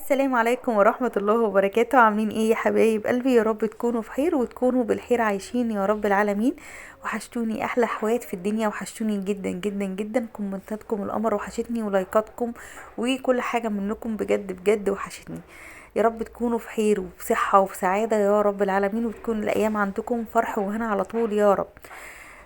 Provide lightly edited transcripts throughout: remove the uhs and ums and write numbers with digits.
السلام عليكم ورحمة الله وبركاته. عاملين ايه يا حبايب قلبي؟ يا رب تكونوا بخير وتكونوا بالخير عايشين يا رب العالمين. وحشتوني احلى حوات في الدنيا، وحشتوني جدا جدا جدا. كومنتاتكم القمر وحشتني، ولايكاتكم وكل حاجة منكم بجد بجد وحشتني. يا رب تكونوا في خير وبصحة وفي سعادة يا رب العالمين، وتكون الايام عندكم فرح وهنا على طول يا رب.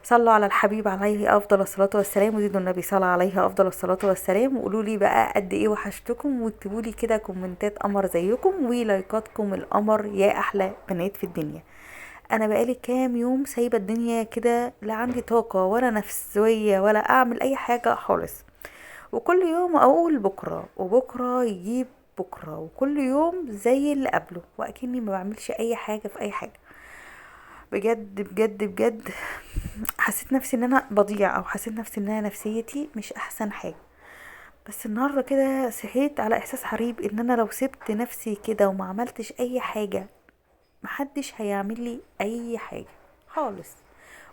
صلوا على الحبيب عليه افضل الصلاه والسلام، وزيدوا النبي صلى عليه افضل الصلاه والسلام. وقولوا لي بقى قد ايه وحشتكم، واكتبوا لي كده كومنتات قمر زيكم ولايكاتكم القمر يا احلى بنات في الدنيا. انا بقالي كام يوم سايبه الدنيا كده، لا عندي طاقه ولا نفسيه ولا اعمل اي حاجه خالص. وكل يوم اقول بكره وبكره يجيب بكره، وكل يوم زي اللي قبله واكني ما بعملش اي حاجه في اي حاجه. بجد بجد بجد حسيت نفسي ان انا بضيع، او حسيت نفسي ان انا نفسيتي مش احسن حاجة. بس النهاردة كده صحيت على احساس غريب ان انا لو سبت نفسي كده وما عملتش اي حاجة، محدش هيعمل لي اي حاجة خالص.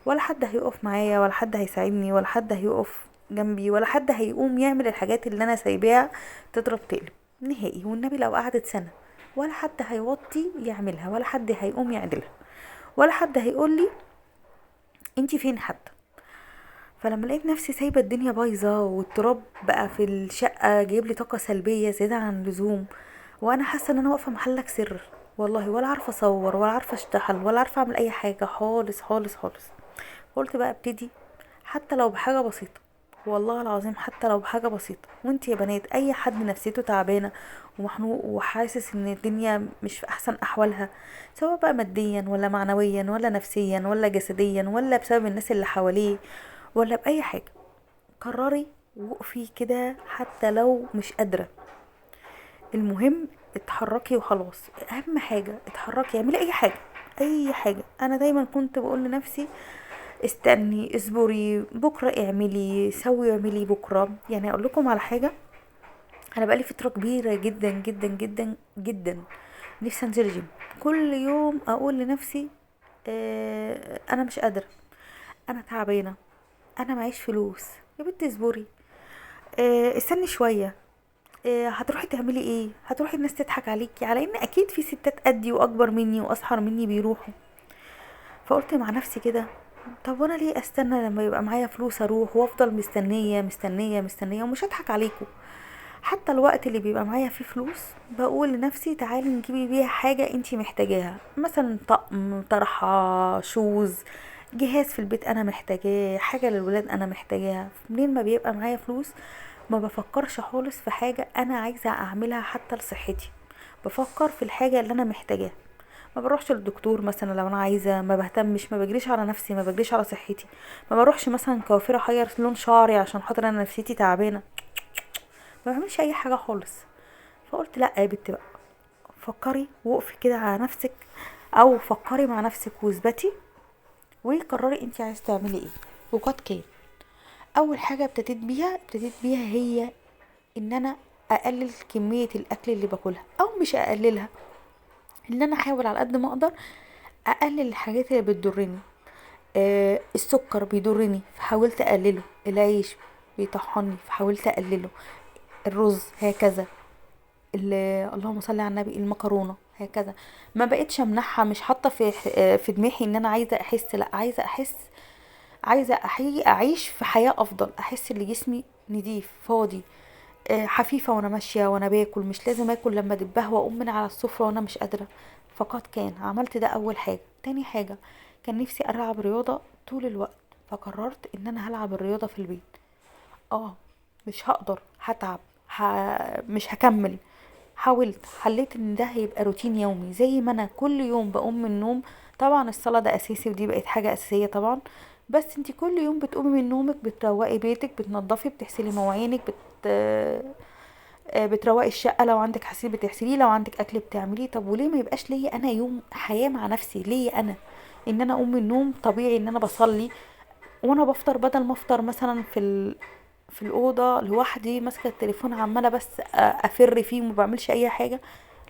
ولا حد هيقف معايا، ولا حد هيساعدني، ولا حد هيقف جنبي، ولا حد هيقوم يعمل الحاجات اللي انا سايباها تضرب تقلب نهائي. والنبي لو قعدت سنة ولا حد هيوطي يعملها، ولا حد هيقوم يعدلها، ولا حد هيقولي انتي فين حتى. فلما لقيت نفسي سايبه الدنيا بايظه، والتراب بقى في الشقه جايب لي طاقه سلبيه زياده عن اللزوم، وانا حاسه ان انا واقفه محلك سر والله، ولا عارفه اصور ولا عارفه اشتغل ولا عارفه اعمل اي حاجه خالص خالص خالص. قلت بقى ابتدي، حتى لو بحاجه بسيطه، والله العظيم حتى لو بحاجه بسيطه. وانت يا بنات، اي حد نفسيته تعبانه ومخنوق وحاسس ان الدنيا مش في احسن احوالها، سواء بقى ماديا ولا معنويا ولا نفسيا ولا جسديا ولا بسبب الناس اللي حواليه ولا باي حاجه، قرري وقفي كده حتى لو مش قادرة. المهم اتحركي وخلاص، اهم حاجة اتحركي، اعملي اي حاجة. اي حاجة. انا دايما كنت بقول لنفسي استني، اصبري، بكرة اعملي، سوي اعملي بكرة. يعني اقول لكم على حاجة، انا بقالي فترة كبيرة جدا جدا جدا جدا نفسي انزل جيم. كل يوم اقول لنفسي انا مش قادرة، انا تعبانة، انا معيش فلوس. يا بنتي اصبري، استني شوية. هتروحي تعملي ايه؟ هتروحي الناس تضحك عليكي على ان اكيد في ستات قدي واكبر مني واصحر مني بيروحوا. فقلت مع نفسي كده، طب وانا ليه استنى لما يبقى معايا فلوس اروح وافضل مستنيه مستنيه مستنيه؟ ومش هضحك عليكم، حتى الوقت اللي بيبقى معايا فيه فلوس بقول لنفسي تعالي نجيبي بيها حاجه انتي محتاجاها، مثلا طقم، طرحه، شوز، جهاز في البيت انا محتاجاه، حاجه للولاد انا محتاجاها. منين ما بيبقى معايا فلوس ما بفكرش خالص في حاجة انا عايزة اعملها حتى لصحتي، بفكر في الحاجة اللي انا محتاجاها. ما بروحش للدكتور مثلا لو انا عايزة، ما بهتمش، ما بجريش على نفسي، ما بجريش على صحتي. ما بروحش مثلا كوافير اغير لون شعري عشان خاطر انا نفسيتي تعبانة. ما بعملش اي حاجة خالص. فقلت لا يا بنتي بقى، فكري وقفي كده على نفسك، او فكري مع نفسك واثبتي وقرري انت عايزة تعملي ايه. وقد كان اول حاجة ابتديت بيها هي ان انا اقلل كمية الاكل اللي باكلها، او مش اقللها، ان انا احاول على قد ما اقدر اقلل الحاجات اللي بتضرني. السكر بيضرني فحاولت اقلله، العيش بيطحني فحاولت اقلله، الرز هكذا، اللهم صل على النبي، المكرونه هكذا. ما بقتش امنعها، مش حاطه في دماغي ان انا عايزه احس، لا عايزه احس، عايزه اعيش في حياه افضل، احس ان جسمي نضيف فاضي، حفيفة وانا ماشية وانا باكل، مش لازم اكل لما دبها واقوم من على السفرة وانا مش قادرة. فقط كان عملت ده اول حاجة. تاني حاجة، كان نفسي العب رياضة طول الوقت، فقررت ان انا هلعب الرياضة في البيت. اه، مش هقدر، هتعب، مش هكمل. حاولت، حليت ان ده هيبقى روتين يومي، زي ما انا كل يوم بقوم من النوم. طبعا الصلاة ده اساسي، ودي بقت حاجة اساسية طبعا. بس انتي كل يوم بتقومي من نومك، بتروقي بيتك، بتنضفي، بتغسلي مواعينك، بتروقي الشقه، لو عندك حسيب بتغسليه، لو عندك اكل بتعمليه. طب وليه ما يبقاش ليا انا يوم حياه مع نفسي؟ ليا انا ان انا اقوم من النوم طبيعي ان انا بصلي، وانا بفطر بدل ما افطر مثلا في الاوضه لوحدي ماسكه التليفون عماله بس افر فيه وما بعملش اي حاجه،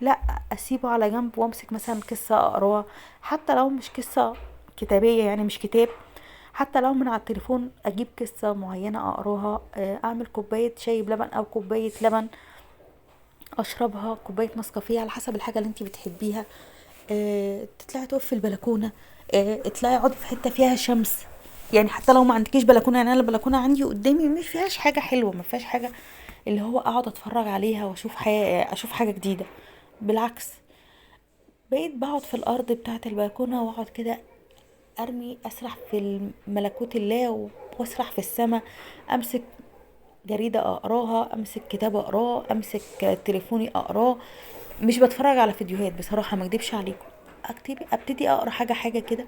لا، اسيبه على جنب وامسك مثلا قصه اقراها، حتى لو مش قصه كتابيه يعني مش كتاب، حتى لو من على التليفون اجيب قصه معينه اقراها، اعمل كوبايه شاي بلبن او كوبايه لبن اشربها كوبايه نسكافيه على حسب الحاجه اللي انت بتحبيها. تطلعي تقف في البلكونه، اطلعي اقعدي في حته فيها شمس. يعني حتى لو ما عندكيش بلكونه، يعني انا البلكونه عندي قدامي مش فيهاش حاجه حلوه، ما فيهاش حاجه اللي هو اقعد اتفرج عليها واشوف حاجه، اشوف حاجه جديده. بالعكس، بقيت بقعد في الارض بتاعه البلكونه واقعد كده ارمي، اسرح في ملكوت الله واسرح في السماء. امسك جريدة اقراها، امسك كتاب اقراه، امسك تليفوني اقراه. مش بتفرج على فيديوهات بصراحة، ما اكدبش عليكم. ابتدي اقرا حاجة حاجة كده.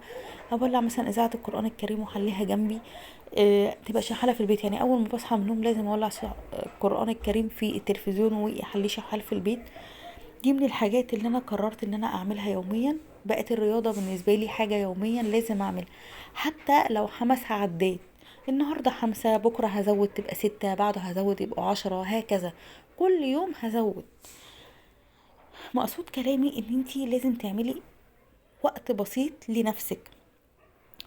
اولع مثلا اذاعة القرآن الكريم واخليها جنبي. تبقى شغالة في البيت. يعني اول ما بصحى من النوم لازم اولع القرآن الكريم في التلفزيون واخليه شغال في البيت. دي من الحاجات اللي انا قررت ان انا اعملها يوميا. بقت الرياضة بالنسبة لي حاجة يوميا لازم اعملها. حتى لو 5 عدات، النهاردة 5، بكرة هزود تبقى 6، بعده هزود يبقوا 10، هكذا. كل يوم هزود. مقصود كلامي ان انتي لازم تعملي وقت بسيط لنفسك.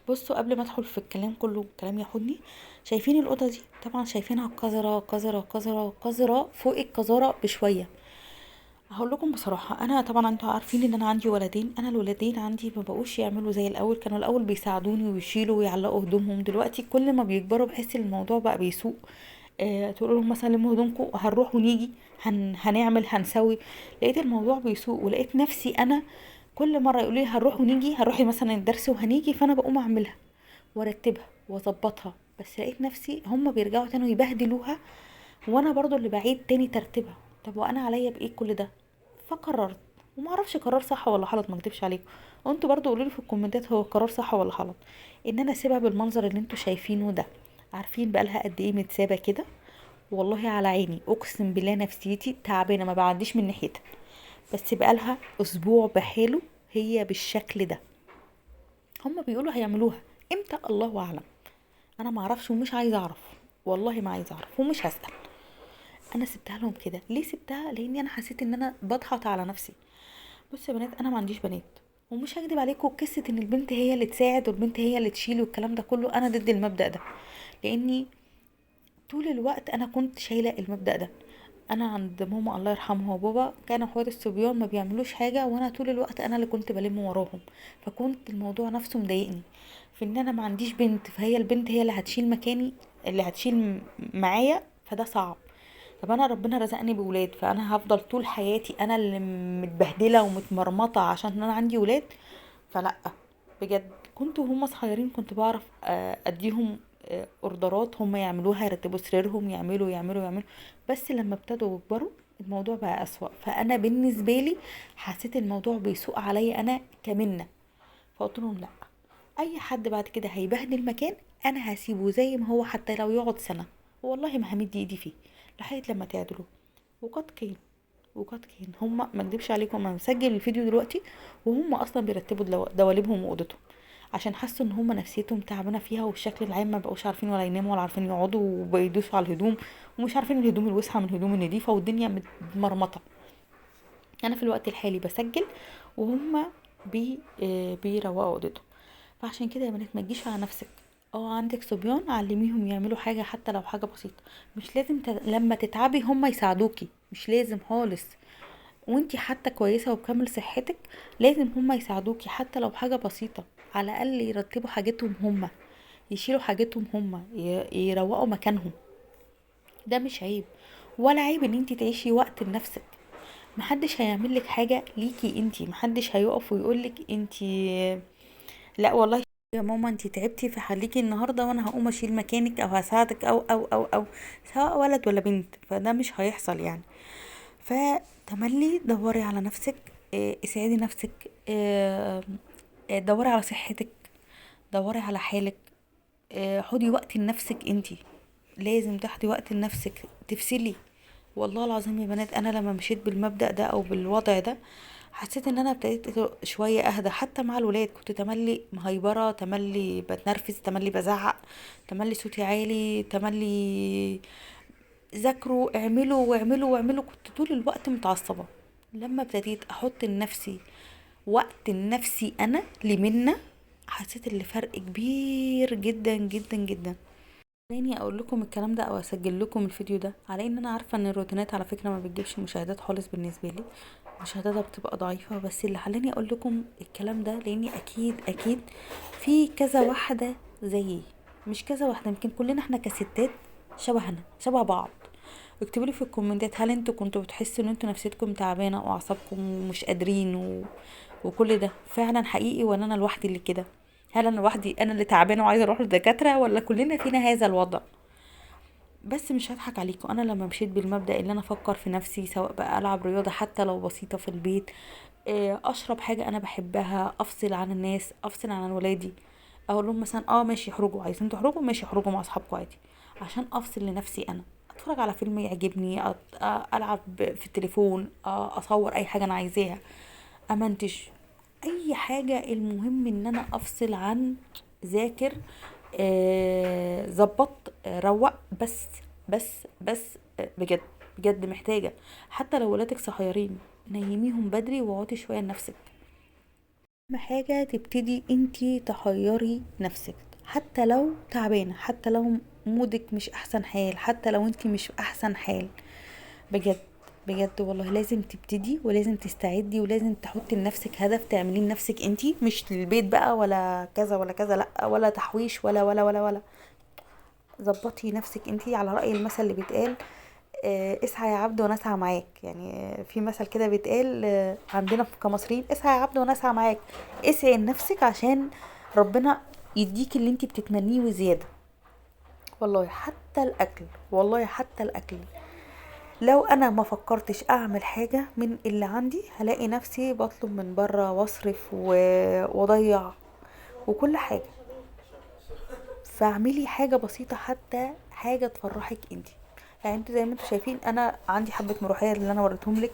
بصوا، قبل ما ادخل في الكلام كله كلام ياخدني، شايفين الأوضة دي؟ طبعا شايفينها قذرة قذرة قذرة قذرة فوق القذارة بشوية. هقول لكم بصراحه، انا طبعا انتوا عارفين ان انا عندي ولدين. انا الولدين عندي ما بقوش يعملوا زي الاول. كانوا الاول بيساعدوني ويشيلوا ويعلقوا هدومهم. دلوقتي كل ما بيكبروا بحس الموضوع بقى بيسوق. تقول لهم مثلا لموا هدومكم، هنروح ونيجي، هنعمل هنسوي. لقيت الموضوع بيسوق، ولقيت نفسي انا كل مره يقولوا لي هنروح ونيجي، هنروحي مثلا الدرس وهنيجي، فانا بقوم اعملها وارتبها واظبطها. بس لقيت نفسي هم بيرجعوا تاني يبهدلوها، وانا برضو اللي بعيد تاني ترتيبها. طب وانا عليا بايه كل ده؟ فقررت، وما اعرفش قرار صح ولا غلط، ما اكدبش عليكم. وانتوا برضو قولوا لي في الكومنتات هو قرار صح ولا غلط ان انا اسيبها بالمنظر اللي انتوا شايفينه ده. عارفين بقالها قد ايه متسابه كده؟ والله على عيني، اقسم بالله نفسيتي تعبانه ما بعديش من ناحيتها. بس بقالها اسبوع بحاله هي بالشكل ده. هما بيقولوا هيعملوها امتى، الله اعلم. انا ما اعرفش ومش عايزه اعرف. والله ما عايزه اعرف ومش هسأل. انا سبتها لهم كده ليه؟ سبتها لاني انا حسيت ان انا بضغط على نفسي. بصوا يا بنات، انا ما عنديش بنات، ومش هكدب عليكم قصه ان البنت هي اللي تساعد والبنت هي اللي تشيل والكلام ده كله. انا ضد المبدأ ده، لاني طول الوقت انا كنت شايله المبدأ ده. انا عند ماما الله يرحمها وبابا كانوا اخوات الصبيان ما بيعملوش حاجه، وانا طول الوقت انا اللي كنت بلم وراهم. فكنت الموضوع نفسه مضايقني، في ان انا ما عنديش بنت، فهي البنت هي اللي هتشيل مكاني، اللي هتشيل معايا، فده صعب. طب انا ربنا رزقني بولاد، فانا هفضل طول حياتي انا اللي متبهدله ومتمرمطه عشان انا عندي ولاد؟ فلا. بجد كنت وهم صغيرين كنت بعرف اديهم اوردرات هم يعملوها، يرتبوا سريرهم، يعملوا. بس لما ابتدوا يكبروا الموضوع بقى اسوأ. فانا بالنسبه لي حسيت الموضوع بيسوء عليا انا كمنة. فقلت لهم لا، اي حد بعد كده هيبهدل مكان انا هسيبه زي ما هو، حتى لو يقعد سنه والله ما همد ايدي فيه لحد لما تعدلوا. وقد كان، وقد كان. هما ما اكدبش عليكم، انا مسجل الفيديو دلوقتي وهم اصلا بيرتبوا دواليبهم واوضتهم، عشان حسوا ان هم نفسيتهم تعبانه فيها، والشكل العام ما بقوش عارفين ولا يناموا ولا عارفين يقعدوا، وبيدوسوا على الهدوم ومش عارفين الهدوم الوسخه من الهدوم النظيفه، والدنيا متمرمطه. انا في الوقت الحالي بسجل وهم بيروقوا اوضتهم. فعشان كده يا بنات ما تجيش على نفسك. عندك صبيان علميهم يعملوا حاجه حتى لو حاجه بسيطه. مش لازم لما تتعبي هم يساعدوكي، مش لازم خالص. وانتي حتى كويسه وبكامل صحتك لازم هم يساعدوكي حتى لو حاجه بسيطه. على الاقل يرتبوا حاجتهم هم، يشيلوا حاجتهم هم، يروقوا مكانهم. ده مش عيب، ولا عيب ان انتي تعيشي وقت لنفسك. محدش هيعملك حاجه ليكي انتي، محدش هيقف ويقولك انتي لا والله يا ماما انتي تعبتي فخليكي النهارده وانا هقوم اشيل مكانك او هساعدك او سواء ولد ولا بنت، فده مش هيحصل يعني. فتملي دوري على نفسك، اسعدي نفسك، دوري على صحتك، دوري على حالك. خدي وقت لنفسك انتي، لازم تاخدي وقت لنفسك تفصلي. والله العظيم يا بنات، انا لما مشيت بالمبدأ ده او بالوضع ده حسيت ان انا ابتديت شويه اهدى. حتى مع الولاد كنت تملي مهيبره، تملي بتنرفز، تملي بزعق، تملي صوتي عالي، تملي ذاكروا اعملوا واعملوا واعملوا، كنت طول الوقت متعصبه. لما ابتديت احط لنفسي وقت لنفسي انا لمنة، حسيت اللي فرق كبير جدا جدا جدا. خليني اقول لكم الكلام ده او اسجل لكم الفيديو ده على ان انا عارفه ان الروتينات على فكره ما بتجيبش مشاهدات خالص بالنسبه لي، مشاهداتها بتبقى ضعيفه، بس اللي خلاني اقول لكم الكلام ده لاني اكيد في كذا واحده زيي، مش كذا واحده، يمكن كلنا احنا كستات شبهنا شبه بعض. اكتبوا لي في الكومنتات، هل انتوا كنتوا بتحسوا ان انتوا نفسيتكم تعبانه واعصابكم ومش قادرين وكل ده فعلا حقيقي، ولا انا لوحدي اللي كده؟ هل انا لوحدي انا اللي تعبانه وعايزه اروح للدكاتره، ولا كلنا فينا هذا الوضع؟ بس مش هضحك عليكم، انا لما مشيت بالمبدأ اللي انا افكر في نفسي، سواء بقى العب رياضة حتى لو بسيطة في البيت، اشرب حاجة انا بحبها، افصل عن الناس، افصل عن ولادي، اقول لهم مثلا ماشي اخرجوا، عايزين تخرجوا ماشي اخرجوا مع اصحابكم عادي، عشان افصل لنفسي انا، اتفرج على فيلم يعجبني، العب في التليفون، اصور اي حاجة انا عايزاها، امنتج اي حاجة، المهم ان انا افصل عن ذاكر، ظبط، روق، بس بجد بجد محتاجة، حتى لو ولادك صغيرين نيميهم بدري واقعدي شوية لنفسك. اهم حاجة تبتدي انتي تحيري نفسك، حتى لو تعبانة، حتى لو مودك مش احسن حال، حتى لو انتي مش في احسن حال، بجد بجد والله لازم تبتدي ولازم تستعدي ولازم تحطي لنفسك هدف تعمليه لنفسك انتي، مش للبيت بقى ولا كذا ولا كذا، لا، ولا تحويش ولا. ظبطي نفسك انتي، على رأي المثل اللي بيتقال، اسعى يا عبد وانا اسعى معاك، يعني في مثل كده بيتقال عندنا كمصريين، اسعى يا عبد وانا اسعى معاك، اسعي لنفسك عشان ربنا يديك اللي انتي بتتمنيه وزيادة. والله حتى الاكل، والله حتى الاكل، لو انا ما فكرتش اعمل حاجة من اللي عندي هلاقي نفسي بطلب من بره واصرف واضيع وكل حاجة. فاعملي حاجة بسيطة، حتى حاجة تفرحك انتي، يعني انتوا زي ما انتوا شايفين انا عندي حبة ملوخية اللي انا وريتهم لك،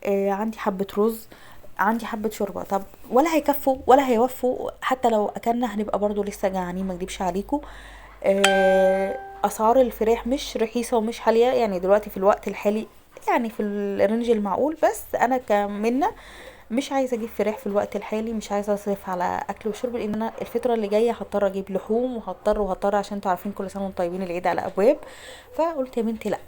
عندي حبة رز، عندي حبة شوربة، طب ولا هيكفوا ولا هيوفوا، حتى لو اكلنا هنبقى برضو لسه جعانين، ما اكدبش عليكم. اسعار الفراخ مش رخيصة ومش عالية، يعني دلوقتي في الوقت الحالي يعني في الرينج المعقول، بس انا كمنة مش عايزه اجيب فراخ في الوقت الحالي، مش عايزه اصرف على اكل وشرب، لان انا الفتره اللي جايه هضطر اجيب لحوم، وهضطر عشان انتوا عارفين كل سنه وانتم طيبين، العيد على ابواب. فقلت يا بنتي لا،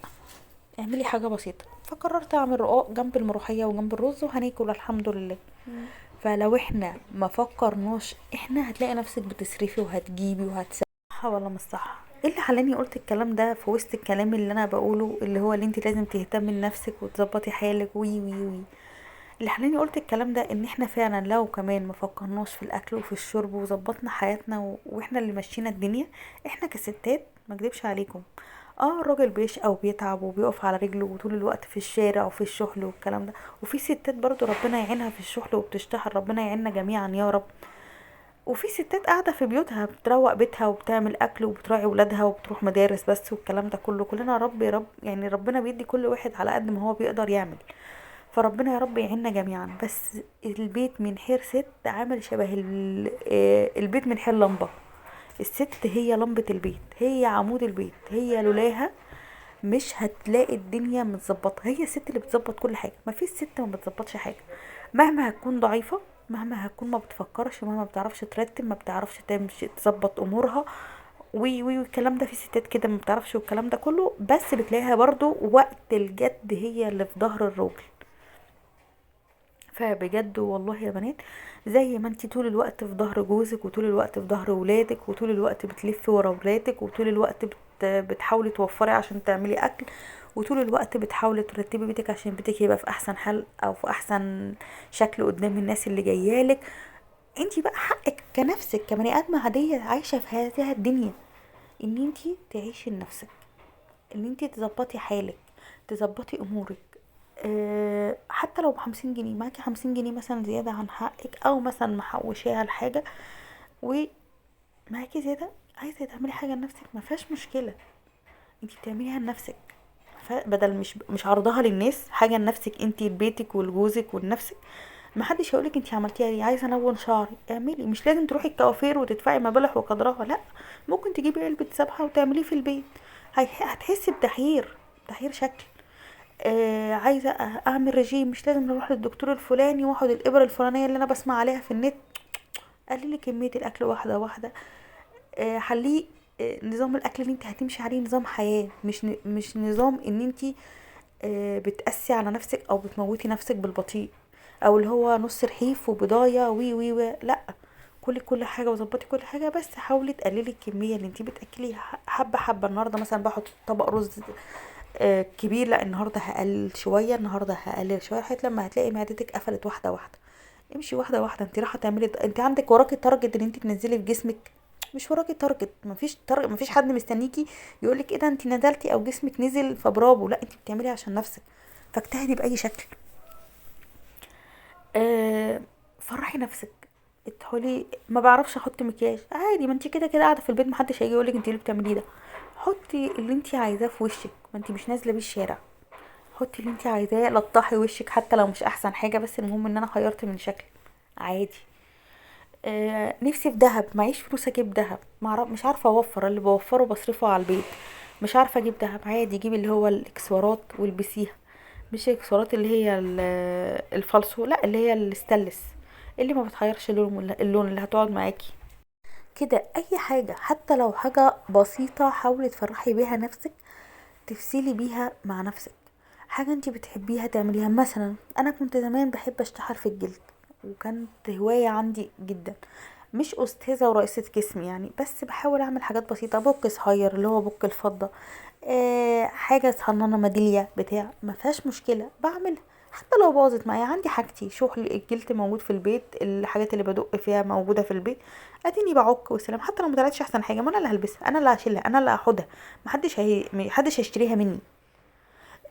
اعملي حاجه بسيطه، فقررت اعمل رقاق جنب الملوخيه وجنب الرز وهناكل الحمد لله. فلو احنا ما فكرناش احنا هتلاقي نفسك بتصرفي وهتجيبي وهتسوي، صح ولا مش صح؟ ايه اللي خلاني قلت الكلام ده في وسط الكلام اللي انا بقوله، اللي هو اللي انت لازم تهتمي بنفسك وتظبطي حالك وي. اللي خلاني قلت الكلام ده ان احنا فعلا لو كمان ما فكرناش في الاكل وفي الشرب وظبطنا حياتنا واحنا اللي مشينا الدنيا، احنا كستات ما اكدبش عليكم، الراجل بيشقى وبيتعب وبيقف على رجله طول الوقت في الشارع وفي الشغل والكلام ده، وفي ستات برضو ربنا يعينها في الشغل وبتشتغل، ربنا يعيننا جميعا يا رب، وفي ستات قاعده في بيوتها بتروق بيتها وبتعمل اكل وبتراعي ولادها وبتروح مدارس بس، والكلام ده كله كلنا يا رب يا رب، يعني ربنا بيدي كل واحد على قد ما هو بيقدر يعمل، فربنا يا رب يعيننا جميعا. بس البيت من حير ست عامل شبه البيت من حير لمبة، الست هي لمبة البيت، هي عمود البيت، هي لولاها مش هتلاقي الدنيا متظبطة، هي الست اللي بتظبط كل حاجة، ما في ست ما بتظبطش حاجة، مهما هتكون ضعيفة، مهما هتكون ما بتفكرش، مهما ما بتعرفش ترتب، ما بتعرفش تمشي تظبط امورها، وي والكلام ده، في ستات كده ما بتعرفش والكلام ده كله، بس بتلاقيها برضو وقت الجد هي اللي في ظهر الراجل. فبجد والله يا بنات، زي ما انتي طول الوقت في ظهر جوزك وطول الوقت في ظهر ولادك وطول الوقت بتلفي ورا ولادك وطول الوقت بتحاولي توفري عشان تعملي اكل، وطول الوقت بتحاولي ترتبي بيتك عشان بيتك يبقى في احسن حال او في احسن شكل قدام الناس اللي جايالك، انتي بقى حقك كنفسك كبني ادمه عاديه عايشه في هذه الدنيا ان انتي تعيشي لنفسك، ان انتي تظبطي حالك، تظبطي امورك، حتى لو ب50 جنيه معاكي، 50 جنيه مثلا زيادة عن حقك، او مثلا محوشاها لحاجة ومعاكي زيادة، عايزة تعملي حاجة لنفسك ما فيهاش مشكلة، انتي بتعمليها لنفسك، بدل مش عرضها للناس، حاجة لنفسك انتي لبيتك ولجوزك ولنفسك، محدش هيقولك انتي عملتيها ليه، عايزه الون شعري اعملي، مش لازم تروحي الكوافير وتدفعي مبالغ وقدرها، لا، ممكن تجيبي علبة سبحة وتعمليه في البيت، هتحسي بتغيير شكل، عايزه اعمل رجيم، مش لازم اروح للدكتور الفلاني واخد الابره الفلانيه اللي انا بسمع عليها في النت، قللي كميه الاكل واحده واحده، خليه نظام الاكل اللي انت هتمشي عليه نظام حياة، مش نظام ان انت بتقسي على نفسك او بتموتي نفسك بالبطيء، او اللي هو نص رغيف وبضايه وي لا. كلي كل حاجه وظبطي كل حاجه، بس حاولي تقللي الكميه اللي انت بتاكليها حبه حبه. النهارده مثلا باخد طبق رز كبير، لا النهارده هقلل شويه، النهارده هقلل شويه، لغايه لما هتلاقي معدتك قفلت واحده واحده. امشي واحده واحده. انت رايحه تعملي، انت عندك وراكي تارجت ان انت تنزلي في جسمك؟ مش وراكي تارجت، مفيش تارجت، مفيش حد مستنيكي يقولك ايه ده انت نزلتي او جسمك نزل فبرافو. لا، انت بتعملي عشان نفسك، فاجتهدي باي شكل. آه فرحي نفسك. ادخلي، ما بعرفش احط مكياج عادي، ما انت كده كده قاعده في البيت، محدش هيجي يقولك انت اللي بتعمليه ده. حطي اللي انت عايزاه في وشك، ما انت مش نازله بيه الشارع. حطي اللي انت عايزاه، لطحي وشك حتى لو مش احسن حاجه، بس المهم ان انا غيرت من شكلي عادي. نفسي في دهب، معيش فلوس اجيب دهب، مش عارفه اوفر، اللي بوفره بصرفه على البيت. مش عارفه اجيب دهب، عادي جيبي اللي هو الاكسسوارات والبسيها. مش الاكسسوارات اللي هي الفالصو، لا اللي هي الستانلس، اللي ما بتغيرش اللون اللي هتقعد معاكي كده. اي حاجه حتى لو حاجه بسيطه حاولي تفرحي بيها نفسك، تفصلي بيها مع نفسك. حاجة انتي بتحبيها تعمليها. مثلا انا كنت زمان بحب اشتغل في الجلد، وكانت هواية عندي جدا. مش استاذة ورئيسة قسم يعني، بس بحاول اعمل حاجات بسيطة، بوك صغير اللي هو بوك الفضة، حاجة صغننة ميدالية بتاع، ما فيهاش مشكلة بعملها. حتى لو باظت معايا، عندي حاجتي، شغل الجلد موجود في البيت، الحاجات اللي بدق فيها موجودة في البيت، اديني بعك وسلام. حتى لو ما طلعتش احسن حاجة، ما انا اللي هلبسها، انا اللي هشيلها، انا اللي هاخدها، محدش هيشتريها مني.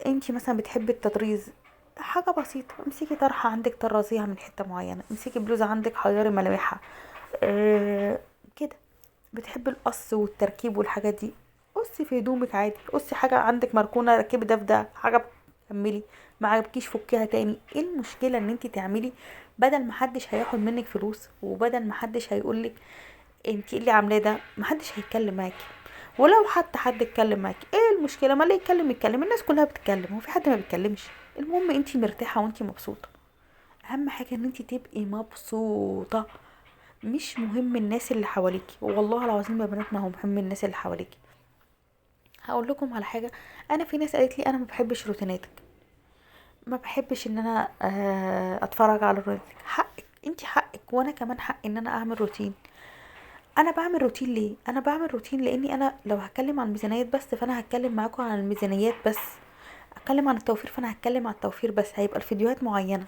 انتي مثلا بتحبي التطريز، حاجة بسيطة، امسكي طرحة عندك طرزيها من حتة معينة، امسكي بلوزة عندك حيري ملامحها. اه كده. بتحبي القص والتركيب والحاجات دي، قصي في هدومك عادي، قصي حاجة عندك مركونة ركبي ده في ده، حاجة كملي، ما عجبكيش فكيها تاني. ايه المشكلة ان انتي تعملي؟ بدل ما حدش هياخد منك فلوس، وبدل ما حدش هيقولك انتي اللي عاملاه ده، محدش هيتكلم معاكي. ولو حتى حد اتكلم معاكي، ايه المشكله؟ ما اللي يتكلم، الناس كلها بتتكلم، هو في حد ما بيتكلمش؟ المهم انتي مرتاحه وانتي مبسوطه. اهم حاجه ان انتي تبقي مبسوطه. مش مهم الناس اللي حواليكي، والله العظيم يا بنات ما هو مهم الناس اللي حواليكي. هقول لكم على حاجه. انا في ناس قالت لي انا ما بحبش روتيناتك، ما بحبش ان انا اتفرج على روتيناتك. حقك، انتي حقك، وانا كمان حق ان انا اعمل روتين. انا بعمل روتين ليه؟ انا بعمل روتين لاني انا لو هتكلم عن الميزانيات بس، فانا هتكلم معاكم عن الميزانيات بس. اتكلم عن التوفير، فانا هتكلم عن التوفير بس، هيبقى الفيديوهات معينه.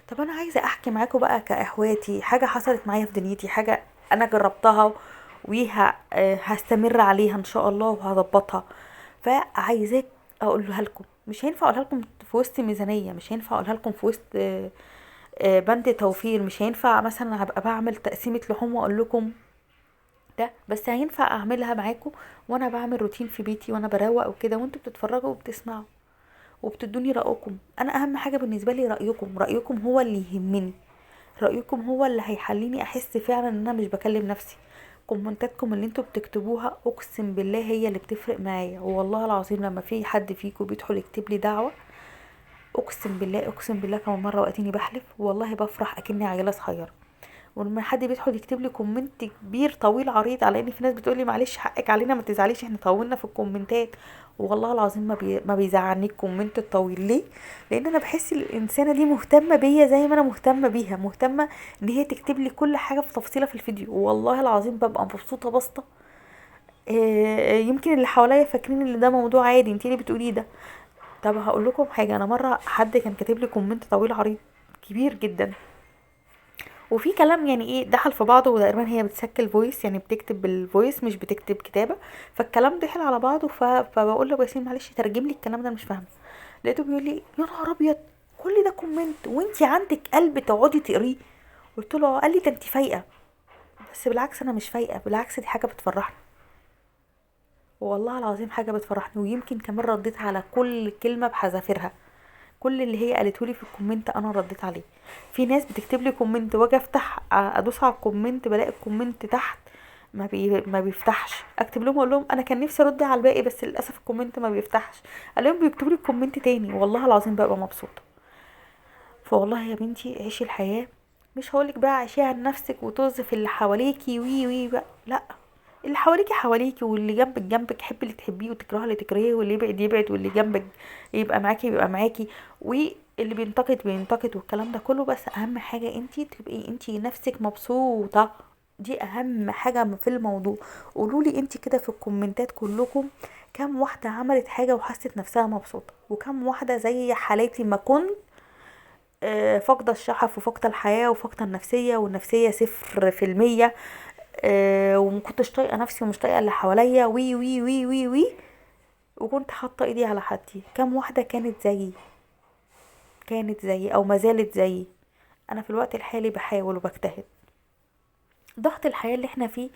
طب انا عايزه احكي معاكم بقى كاخواتي، حاجه حصلت معايا في دنيتي، حاجه انا جربتها ويها هستمر عليها ان شاء الله وهظبطها. فعايزاك اقولها لكم. مش هينفع اقولها لكم في وسط ميزانيه، مش هينفع اقولها لكم في وسط بند توفير، مش هينفع مثلا هبقى بعمل تقسيمه لحوم واقول لكم ده، بس هينفع اعملها معاكم وانا بعمل روتين في بيتي وانا بروق وكده، وانتوا بتتفرجوا وبتسمعوا وبتدوني رأيكم. انا اهم حاجة بالنسبة لي رأيكم هو اللي يهمني، رأيكم هو اللي هيخليني احس فعلا ان انا مش بكلم نفسي. كومنتاتكم اللي انتوا بتكتبوها اقسم بالله هي اللي بتفرق معايا، والله العظيم لما في حد فيكم بيدخل يكتب لي دعوة، اقسم بالله اقسم بالله كمان مرة وقتيني بحلف والله بفرح اكني عيلة صغيرة. ولما حد بيدخل يكتب لي كومنت كبير طويل عريض، على ان في ناس بتقول لي معلش حقك علينا ما تزعليش احنا طولنا في الكومنتات، والله العظيم ما بيزعلني الكومنت الطويل. ليه؟ لان انا بحس الانسانه دي مهتمه بيا زي ما انا مهتمه بيها، مهتمه ان هي تكتب لي كل حاجه في تفصيله في الفيديو، والله العظيم ببقى مبسوطه بسطه. يمكن اللي حواليا فاكرين ان ده موضوع عادي، انتي ليه بتقوليه ده؟ طب هقول لكم حاجه. انا مره حد كان كاتب لي كومنت طويل عريض كبير جدا، وفي كلام يعني ايه دخل في بعضه، وتقريبا هي بتسجل فويس يعني بتكتب بالفويس مش بتكتب كتابه، فالكلام دخل على بعضه. فبقول له ياسين معلش ترجم لي الكلام ده انا مش فاهمه. لقيته بيقول لي يا نهار ابيض، كل ده كومنت وانتي عندك قلب تقعدي تقريه؟ قلت له قال لي ده انتي فايقه. بس بالعكس انا مش فايقه، بالعكس دي حاجه بتفرحني، والله العظيم حاجه بتفرحني. ويمكن كمان رديت على كل كلمه بحذافيرها، كل اللي هي قالته لي في الكومنت انا رديت عليه. في ناس بتكتب لي كومنت واجي افتح ادوس على الكومنت بلاقي الكومنت تحت ما بيفتحش، اكتب لهم اقول لهم انا كان نفسي ارد على الباقي بس للاسف الكومنت ما بيفتحش. الاقيهم بيكتبوا لي الكومنت تاني، والله العظيم ببقى مبسوطه. فوالله يا بنتي عيشي الحياه، مش هقولك بقى عيشيها لنفسك وطز في اللي حواليكي وي بقى لا، اللي حواليكي حواليكي، واللي جنبك جنبك، حبي اللي تحبيه وتكرهي اللي تكرهيه، واللي يبعد يبعد، واللي جنبك يبقى معاكي يبقى معاكي، واللي بينتقد بينتقد والكلام ده كله. بس اهم حاجة انتي تبقي انتي نفسك مبسوطة، دي اهم حاجة في الموضوع. قولولي انتي كده في الكومنتات كلكم، كم واحدة عملت حاجة وحست نفسها مبسوطة، وكم واحدة زي حالاتي ما كنت فاقدة الشغف وفاقدة الحياة وفاقدة النفسية، والنفسية 0%، ومكنتش طايقة نفسي ومش طايقة اللي حواليا، وي وي وي وي وي، وكنت حاطة ايدي على حدي. كم واحدة كانت زيي او ما زالت زيي؟ انا في الوقت الحالي بحاول وبجتهد. ضغط الحياة اللي احنا فيه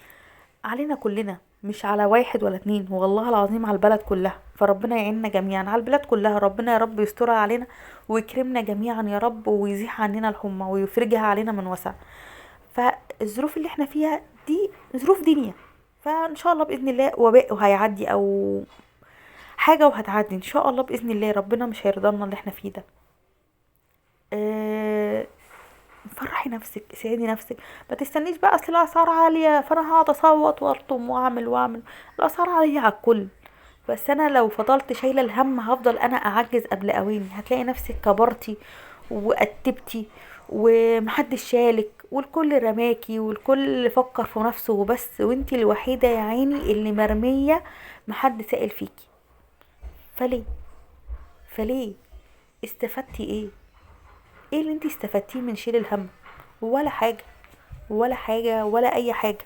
علينا كلنا، مش على واحد ولا اتنين، والله العظيم على البلد كلها. فربنا يعيننا جميعا على البلد كلها، ربنا يا رب يسترها علينا ويكرمنا جميعا يا رب، ويزيح عننا الحمى ويفرجها علينا من وسع. فالظروف اللي احنا فيها دي ظروف دنيا، فان شاء الله باذن الله وباء وهيعدي، او حاجه وهتعدي ان شاء الله باذن الله. ربنا مش هيرضانا اللي احنا فيه ده. أه، فرحي نفسك، اسعدي نفسك. ما تستنيش بقى اصل الاسعار عاليه فانا هقعد اصوت وارطم واعمل. الاسعار عاليه على الكل، بس انا لو فضلت شايله الهم هفضل انا اعجز قبل اواني. هتلاقي نفسك كبرتي وقتبتي ومحدش شالك، والكل رماكي، والكل فكر في نفسه وبس، وانتي الوحيده يا عيني اللي مرميه محد سائل فيكي. فليه؟ فليه؟ استفدتي ايه؟ ايه اللي انتي استفدتيه من شيل الهم؟ ولا حاجه، ولا حاجه ولا اي حاجه.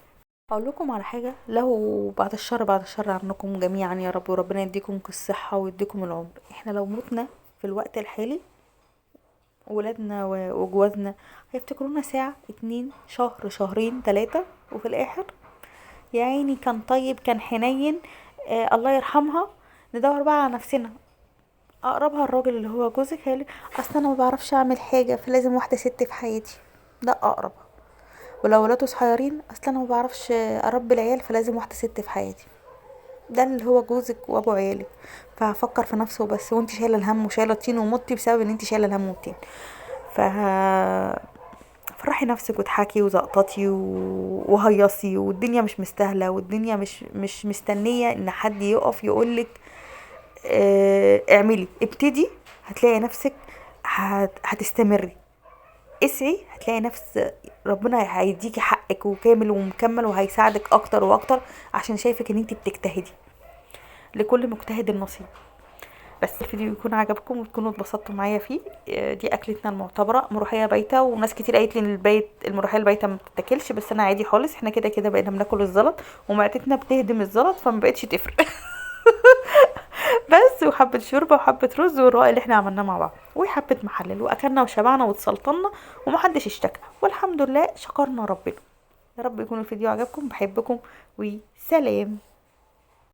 اقول لكم على حاجه، لو بعد الشر بعد الشر عنكم جميعا يا رب، وربنا يديكم الصحه ويديكم العمر. احنا لو متنا في الوقت الحالي، ولادنا وجوازنا هيفتكرونا ساعة، 2، شهر، شهرين، 3، وفي الاخر يا عيني كان طيب كان حنين، الله يرحمها. ندور بقى على نفسنا. اقربها الراجل اللي هو جوزك هيقولك اصل انا ما بعرفش اعمل حاجه فلازم واحده ست في حياتي. ده اقربها. ولو ولاده صغيرين اصل انا ما بعرفش اربي العيال فلازم واحده ست في حياتي. ده اللي هو جوزك وابو عيالك. فهفكر في نفسه بس، وانت شايله الهم وشايله الطين ومتي بسبب ان انت شايله الهم والطين. ف فرحي نفسك واضحكي وزقططي وهيصي، والدنيا مش مستاهله، والدنيا مش مستنيه ان حد يقف يقولك اعملي. ابتدي هتلاقي نفسك هتستمري. اسعي هتلاقي نفس ربنا هيديكي حقك وكامل ومكمل، وهيساعدك اكتر واكتر عشان شايفك ان انت بتجتهدي. لكل مجتهد النصيب. بس الفيديو يكون عجبكم وتكونوا اتبسطتوا معايا فيه. دي اكلتنا المعتبره ملوخيه بايته، وناس كتير قالت لي ان الملوخيه البايته ما بتتاكلش، بس انا عادي خالص. احنا كده كده بقينا بناكل الزلط، ومعدتنا بتهدم الزلط فما بقتش تفرق. بس وحبه شوربه وحبه رز والرق اللي احنا عملناه مع بعض وحبه مخلل، واكلنا وشبعنا واتسلطنا ومحدش اشتكى، والحمد لله شكرنا ربنا. يا رب يكون الفيديو عجبكم. بحبكم وسلام.